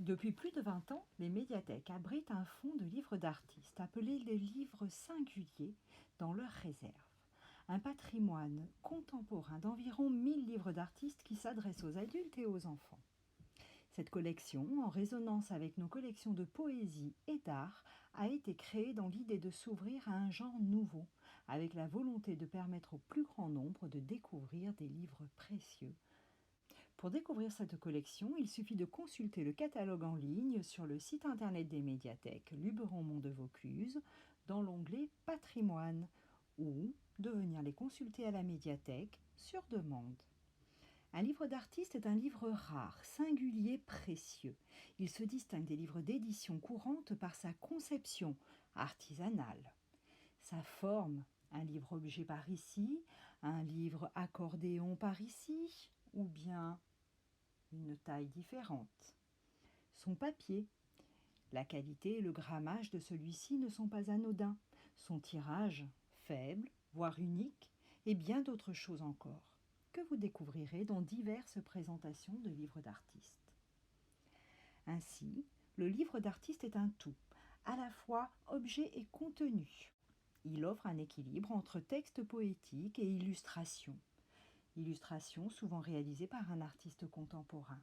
Depuis plus de 20 ans, les médiathèques abritent un fonds de livres d'artistes appelés les livres singuliers dans leurs réserves. Un patrimoine contemporain d'environ 1000 livres d'artistes qui s'adressent aux adultes et aux enfants. Cette collection, en résonance avec nos collections de poésie et d'art, a été créée dans l'idée de s'ouvrir à un genre nouveau, avec la volonté de permettre au plus grand nombre de découvrir des livres précieux. Pour découvrir cette collection, il suffit de consulter le catalogue en ligne sur le site internet des médiathèques Luberon-Mont de Vaucluse dans l'onglet Patrimoine ou de venir les consulter à la médiathèque sur demande. Un livre d'artiste est un livre rare, singulier, précieux. Il se distingue des livres d'édition courante par sa conception artisanale. Sa forme, un livre-objet par ici, un livre accordéon par ici, ou bien une taille différente. Son papier, la qualité et le grammage de celui-ci ne sont pas anodins. Son tirage, faible, voire unique, et bien d'autres choses encore, que vous découvrirez dans diverses présentations de livres d'artistes. Ainsi, le livre d'artiste est un tout, à la fois objet et contenu. Il offre un équilibre entre texte poétique et illustration. Illustration souvent réalisée par un artiste contemporain.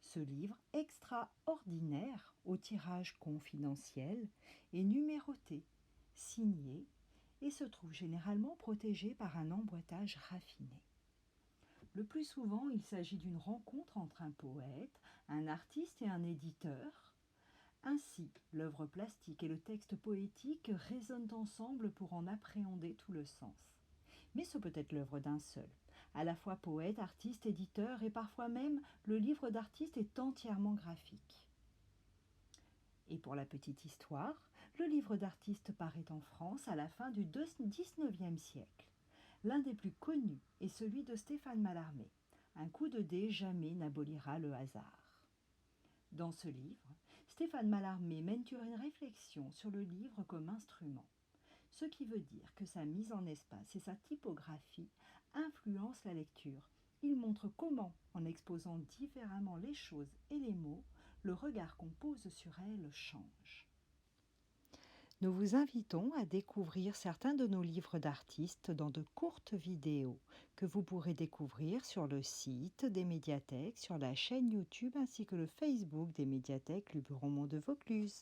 Ce livre extraordinaire, au tirage confidentiel, est numéroté, signé et se trouve généralement protégé par un emboîtage raffiné. Le plus souvent, il s'agit d'une rencontre entre un poète, un artiste et un éditeur. Ainsi, l'œuvre plastique et le texte poétique résonnent ensemble pour en appréhender tout le sens. Mais ce peut être l'œuvre d'un seul. À la fois poète, artiste, éditeur et parfois même le livre d'artiste est entièrement graphique. Et pour la petite histoire, le livre d'artiste paraît en France à la fin du XIXe siècle. L'un des plus connus est celui de Stéphane Mallarmé. Un coup de dé jamais n'abolira le hasard. Dans ce livre, Stéphane Mallarmé mène une réflexion sur le livre comme instrument. Ce qui veut dire que sa mise en espace et sa typographie influencent la lecture. Il montre comment, en exposant différemment les choses et les mots, le regard qu'on pose sur elles change. Nous vous invitons à découvrir certains de nos livres d'artistes dans de courtes vidéos que vous pourrez découvrir sur le site des médiathèques, sur la chaîne YouTube ainsi que le Facebook des médiathèques Luberon-Mont de Vaucluse.